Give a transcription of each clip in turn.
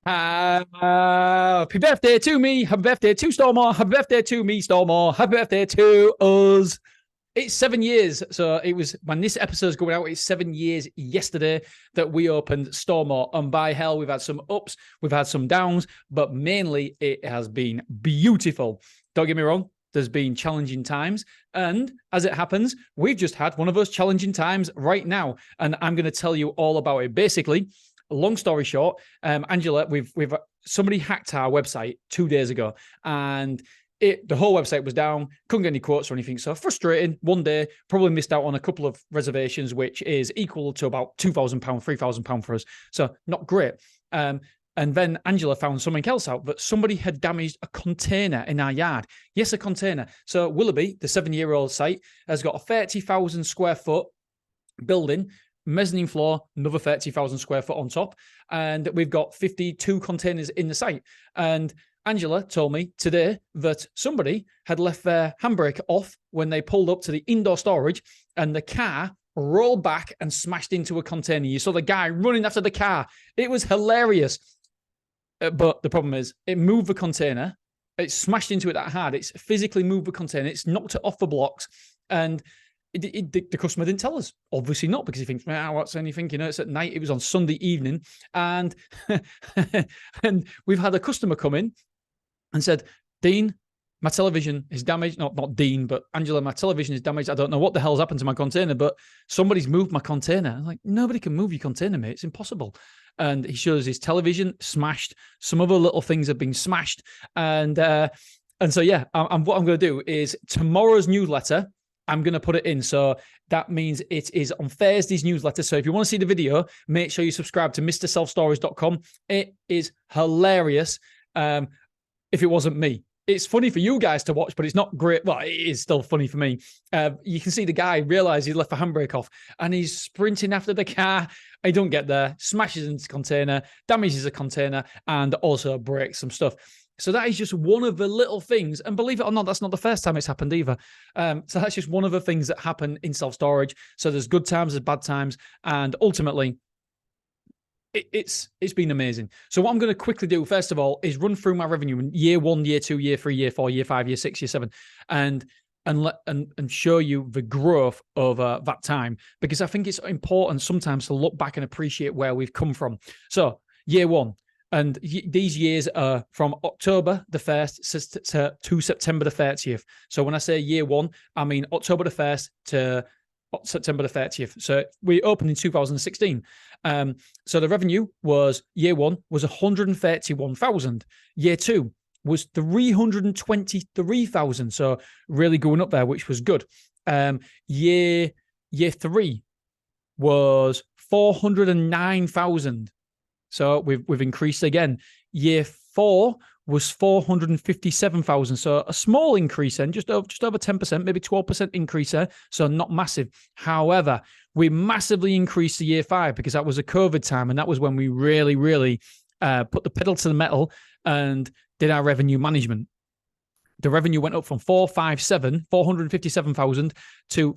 Happy birthday to me. Happy birthday to Stormore. Happy birthday to me, Stormore. Happy birthday to us. It's 7 years. So it was when this episode is going out, it's 7 years yesterday that we opened Stormore. And by hell, we've had some ups, we've had some downs, but mainly it has been beautiful. Don't get me wrong. There's been challenging times. And as it happens, we've just had one of those challenging times right now. And I'm going to tell you all about it. Basically, long story short, Angela, we've somebody hacked our website 2 days ago, and the whole website was down. Couldn't get any quotes or anything. So frustrating. One day, probably missed out on a couple of reservations, which is equal to about £2,000, £3,000 for us. So not great. And then Angela found something else out, that somebody had damaged a container in our yard. Yes, a container. So Willoughby, the 7-year-old site, has got a 30,000 square foot building, mezzanine floor, another 30,000 square foot on top. And we've got 52 containers in the site. And Angela told me today that somebody had left their handbrake off when they pulled up to the indoor storage, and the car rolled back and smashed into a container. You saw the guy running after the car. It was hilarious. But the problem is, it moved the container. It smashed into it that hard. It's physically moved the container. It's knocked it off the blocks. And the customer didn't tell us. Obviously not, because he thinks, what's anything? You know, it's at night. It was on Sunday evening. And, and we've had a customer come in and said, Dean, my television is damaged. Not Dean, but Angela, my television is damaged. I don't know what the hell's happened to my container, but somebody's moved my container. I'm like, nobody can move your container, mate. It's impossible. And he shows his television smashed. Some other little things have been smashed. And so, yeah, what I'm going to do is tomorrow's newsletter, I'm going to put it in. So that means it is on Thursday's newsletter. So if you want to see the video, make sure you subscribe to MrSelfStorage.com. It is hilarious. If it wasn't me. It's funny for you guys to watch, but it's not great. Well, it is still funny for me. You can see the guy realize he left the handbrake off, and he's sprinting after the car. He don't get there, smashes into the container, damages the container, and also breaks some stuff. So that is just one of the little things. And believe it or not, that's not the first time it's happened either. So that's just one of the things that happen in self-storage. So there's good times, there's bad times. And ultimately, it's been amazing. So what I'm going to quickly do, first of all, is run through my revenue in year 1, year 2, year 3, year 4, year 5, year 6, year 7, and show you the growth over that time, because I think it's important sometimes to look back and appreciate where we've come from. So year 1, and these years are from October the 1st to September the 30th. So when I say year 1, I mean October the 1st to September the 30th. So we opened in 2016. So the revenue was, year 1 was 131,000. Year 2 was 323,000. So really going up there, which was good. Year 3 was 409,000. So we've increased again. Year 4 was 457,000. So a small increase then, just over 10%, maybe 12% increase there. So not massive. However, we massively increased the year 5, because that was a COVID time. And that was when we really, really put the pedal to the metal and did our revenue management. The revenue went up from 457,000 to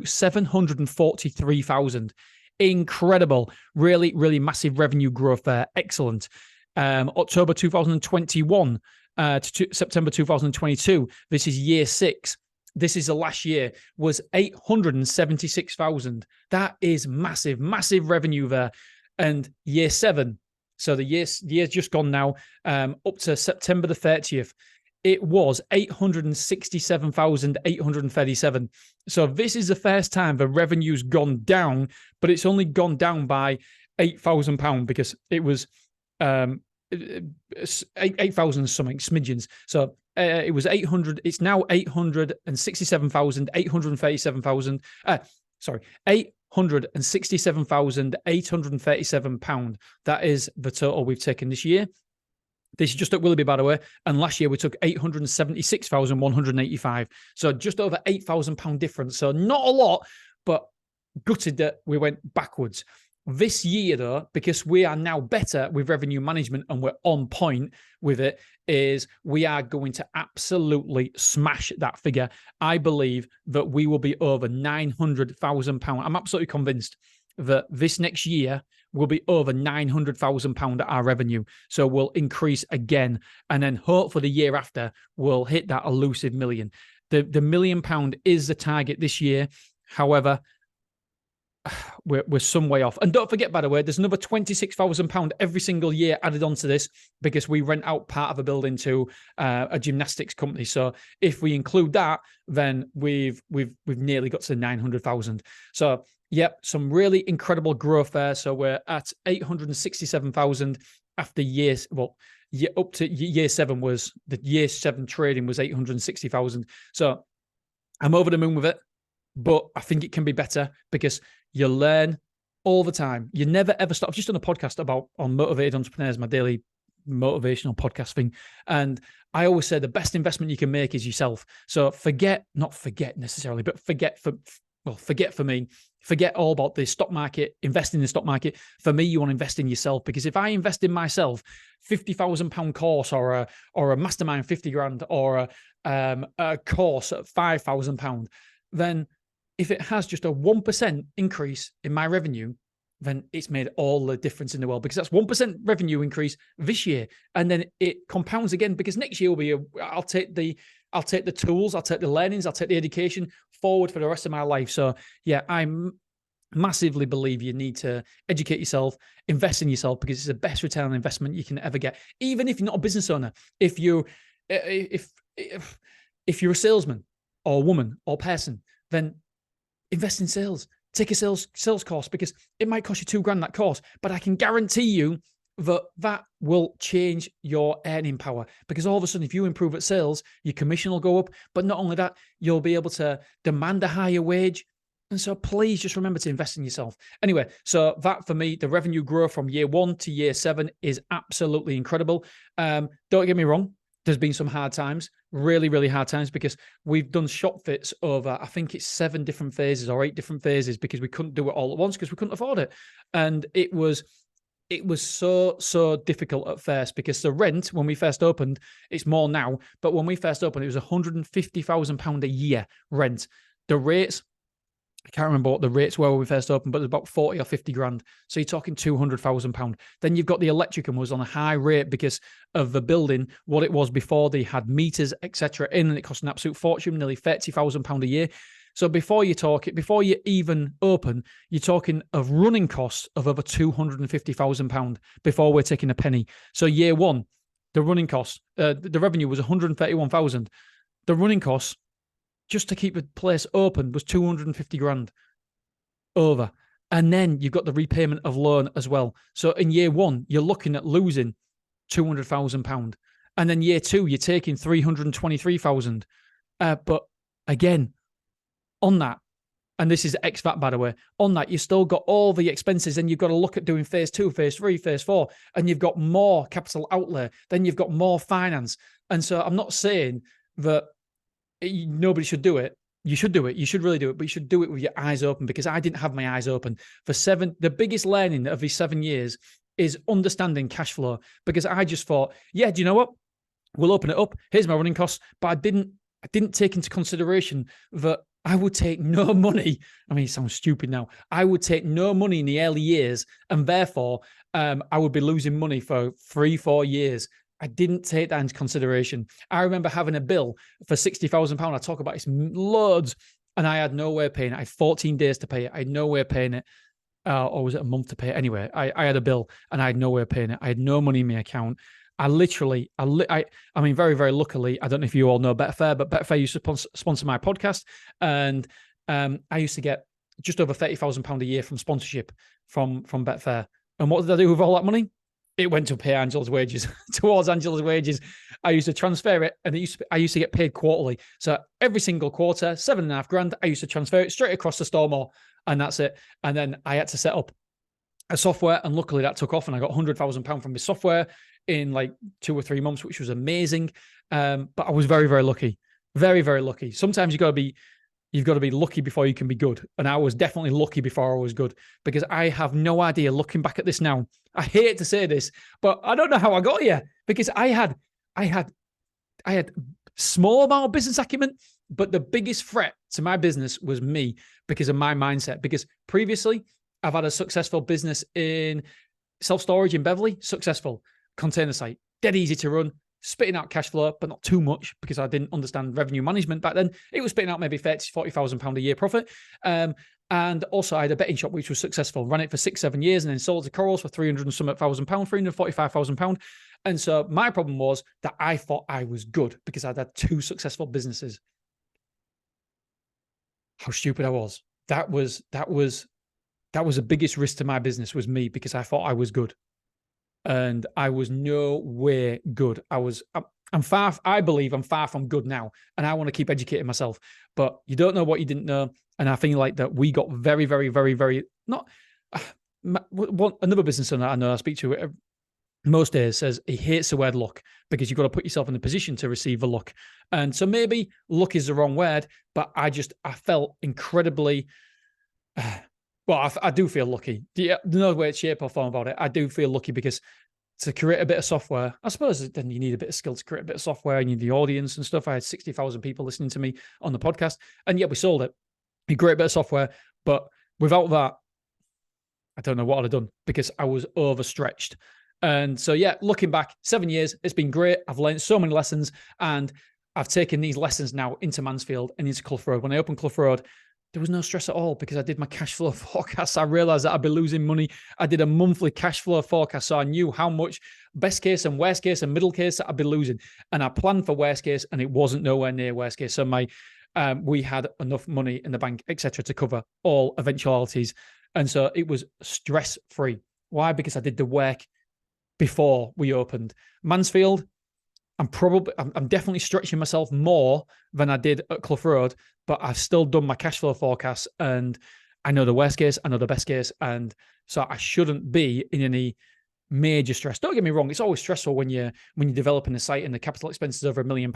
743,000. Incredible. Really, really massive revenue growth there. Excellent. October 2021 to September 2022. This is year 6. This is the last year, was 876,000. That is massive, massive revenue there. And year 7, so the year's just gone now, up to September the 30th, it was 867,837. So this is the first time the revenue's gone down, but it's only gone down by £8,000, because it was 8,000 something smidgens. So it was 800. It's now 867,837,000. Sorry, £867,837. That is the total we've taken this year. This is just at Willoughby, by the way. And last year we took 876,185. So just over £8,000 difference. So not a lot, but gutted that we went backwards. This year, though, because we are now better with revenue management and we're on point with it, is we are going to absolutely smash that figure. I believe that we will be over £900,000. I'm absolutely convinced that this next year we'll be over £900,000 our revenue. So we'll increase again. And then hopefully the year after, we'll hit that elusive million. The £1 million is the target this year. However, we're some way off. And don't forget, by the way, there's another £26,000 every single year added onto this because we rent out part of a building to a gymnastics company. So if we include that, then we've nearly got to 900,000. So yep, some really incredible growth there. So we're at 867,000 after years. Well, up to year 7 was the year 7 trading was 860,000. So I'm over the moon with it, but I think it can be better because you learn all the time. You never ever stop. I've just done a podcast on Motivated Entrepreneurs, my daily motivational podcast thing. And I always say the best investment you can make is yourself. So not forget necessarily, but forget for me, forget all about the stock market, invest in the stock market. For me, you want to invest in yourself, because if I invest in myself, £50,000 course or a mastermind 50 grand or a course at £5,000, then if it has just a 1% increase in my revenue, then it's made all the difference in the world, because that's 1% revenue increase this year. And then it compounds again, because next year will be I'll take the tools, I'll take the learnings, I'll take the education forward for the rest of my life. So yeah, I massively believe you need to educate yourself, invest in yourself, because it's the best return on investment you can ever get. Even if you're not a business owner, if you're a salesman or woman or person, then invest in sales. Take a sales course, because it might cost you £2,000 that course, but I can guarantee you that will change your earning power, because all of a sudden, if you improve at sales, your commission will go up. But not only that, you'll be able to demand a higher wage. And so please just remember to invest in yourself. Anyway, so that for me, the revenue growth from year 1 to year 7 is absolutely incredible. Don't get me wrong. There's been some hard times, really, really hard times, because we've done shop fits over, I think it's 7 different phases or 8 different phases, because we couldn't do it all at once because we couldn't afford it. And it was so difficult at first, because the rent when we first opened, it's more now, but when we first opened, it was £150,000 a year rent. The rates, I can't remember what the rates were when we first opened, but it was about 40 or 50 grand. So you're talking £200,000. Then you've got the electric, and was on a high rate because of the building, what it was before they had meters, etc. in, and it cost an absolute fortune, nearly £30,000 a year. So before you even open, you're talking of running costs of over £250,000 before we're taking a penny. So year 1, the running costs, the revenue was 131,000. The running costs just to keep the place open was 250 grand over. And then you've got the repayment of loan as well. So in year 1, you're looking at losing £200,000. And then year 2, you're taking 323,000. But again, on that, and this is ex-VAT, by the way, on that, you've still got all the expenses, and you've got to look at doing phase 2, phase 3, phase 4, and you've got more capital outlay, then you've got more finance. And so I'm not saying that nobody should do it. You should do it. You should really do it, but you should do it with your eyes open, because I didn't have my eyes open for 7. The biggest learning of these 7 years is understanding cash flow, because I just thought, yeah, do you know what? We'll open it up. Here's my running costs. But I didn't take into consideration that I would take no money. I mean, it sounds stupid now. I would take no money in the early years, and therefore I would be losing money for 3-4 years. I didn't take that into consideration. I remember having a bill for £60,000. I talk about this loads, and I had no way of paying it. I had 14 days to pay it. I had no way of paying it. Or was it a month to pay it? Anyway, I had a bill, and I had no way of paying it. I had no money in my account. I mean, very, very luckily, I don't know if you all know Betfair, but Betfair used to sponsor my podcast. And I used to get just over £30,000 a year from sponsorship from Betfair. And what did I do with all that money? It went to pay Angela's wages. Towards Angela's wages, I used to transfer it, and I used to get paid quarterly. So every single quarter, £7.5 grand, I used to transfer it straight across the Stormore, and that's it. And then I had to set up a software, and luckily that took off, and I got £100,000 from the software in like 2 or 3 months, which was amazing. But I was very, very lucky. Very, very lucky. Sometimes you've got to be lucky before you can be good. And I was definitely lucky before I was good, because I have no idea, looking back at this now. I hate to say this, but I don't know how I got here, because I had small amount of business acumen, but the biggest threat to my business was me, because of my mindset. Because previously I've had a successful business in self-storage in Beverley, successful. Container site, dead easy to run, spitting out cash flow, but not too much because I didn't understand revenue management back then. It was spitting out maybe £40,000 a year profit. And also I had a betting shop, which was successful, ran it for 6-7 years and then sold to Corals for £300 and something thousand, £345,000. And so my problem was that I thought I was good because I'd had 2 successful businesses. How stupid I was. That was the biggest risk to my business, was me, because I thought I was good. And I was nowhere good. I believe I'm far from good now. And I want to keep educating myself. But you don't know what you didn't know. And I think like that we got very, very, very, very, not, another business owner I know I speak to most days says he hates the word luck because you've got to put yourself in the position to receive the luck. And so maybe luck is the wrong word, but I felt incredibly, well, I do feel lucky. No way, shape or form about it. I do feel lucky because to create a bit of software, I suppose then you need a bit of skill to create a bit of software. You need the audience and stuff. I had 60,000 people listening to me on the podcast, and yet we sold it. A great bit of software, but without that, I don't know what I'd have done because I was overstretched. And so, yeah, looking back, 7 years, it's been great. I've learned so many lessons, and I've taken these lessons now into Mansfield and into Clough Road. When I opened Clough Road, there was no stress at all because I did my cash flow forecast. I realized that I'd be losing money. I did a monthly cash flow forecast, so I knew how much best case and worst case and middle case that I'd be losing. And I planned for worst case, and it wasn't nowhere near worst case. So we had enough money in the bank, etc., to cover all eventualities. And so it was stress-free. Why? Because I did the work before we opened. Mansfield, I'm definitely stretching myself more than I did at Clough Road, but I've still done my cash flow forecast, and I know the worst case, I know the best case, and so I shouldn't be in any major stress. Don't get me wrong, it's always stressful when you're developing a site and the capital expenses over £1 million,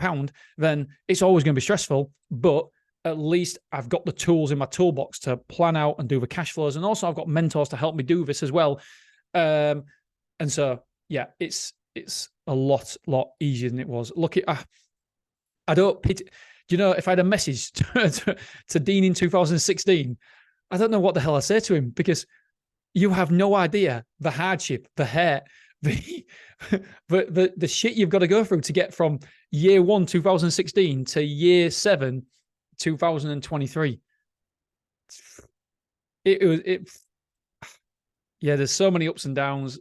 then it's always going to be stressful, but at least I've got the tools in my toolbox to plan out and do the cash flows, and also I've got mentors to help me do this as well. And so, yeah, it's a lot easier than it was. Look, I don't pity. Do you know, if I had a message to Dean in 2016, I don't know what the hell I say to him, because you have no idea the hardship, the hurt, the shit you've got to go through to get from year 1, 2016 to year 7, 2023. Yeah, there's so many ups and downs.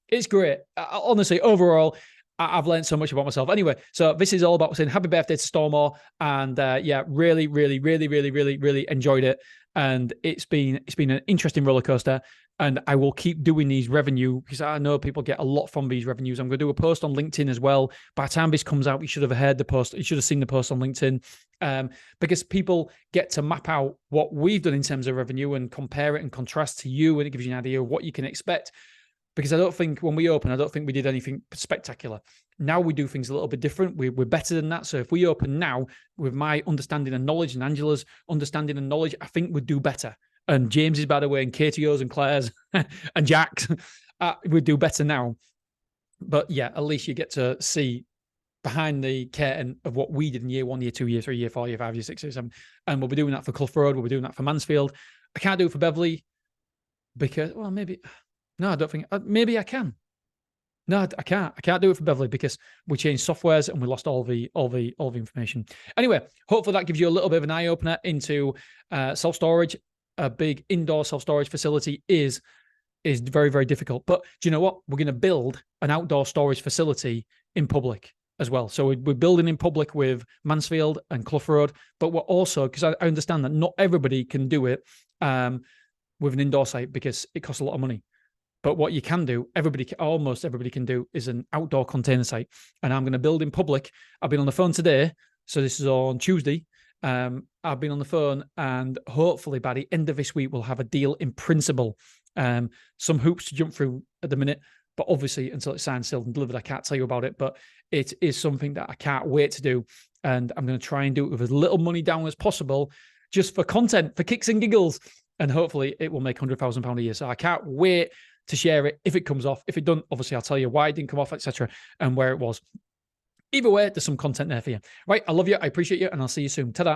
It's great. Honestly, overall, I've learned so much about myself. Anyway, so this is all about saying happy birthday to Stormore. And yeah, really, really, really, really, really, really enjoyed it. And it's been an interesting roller coaster. And I will keep doing these revenue because I know people get a lot from these revenues. I'm going to do a post on LinkedIn as well. By the time this comes out, you should have heard the post. You should have seen the post on LinkedIn, because people get to map out what we've done in terms of revenue and compare it and contrast to you. And it gives you an idea of what you can expect. Because I don't think when we open, I don't think we did anything spectacular. Now we do things a little bit different. We're better than that. So if we open now with my understanding and knowledge and Angela's understanding and knowledge, I think we'd do better. And James's, by the way, and KTO's and Claire's and Jack's, we'd do better now. But yeah, at least you get to see behind the curtain of what we did in year 1, year 2, year 3, year 4, year 5, year 6, year 7. And we'll be doing that for Clough Road. We'll be doing that for Mansfield. I can't do it for Beverley because, well, maybe... No, I don't think. Maybe I can. No, I can't. I can't do it for Beverley because we changed softwares and we lost all the information. Anyway, hopefully that gives you a little bit of an eye opener into self-storage. A big indoor self-storage facility is very, very difficult. But do you know what? We're going to build an outdoor storage facility in public as well. So we're building in public with Mansfield and Clough Road, but we're also, because I understand that not everybody can do it with an indoor site because it costs a lot of money. But what you can do, almost everybody can do, is an outdoor container site. And I'm going to build in public. I've been on the phone today. So this is on Tuesday. I've been on the phone, and hopefully by the end of this week, we'll have a deal in principle. Some hoops to jump through at the minute, but obviously until it's signed, sealed and delivered, I can't tell you about it, but it is something that I can't wait to do. And I'm going to try and do it with as little money down as possible, just for content, for kicks and giggles. And hopefully it will make £100,000 a year. So I can't wait to share it if it comes off. If it doesn't, obviously I'll tell you why it didn't come off, etc., and where it was. Either way, there's some content there for you. Right, I love you, I appreciate you, and I'll see you soon. Ta-da.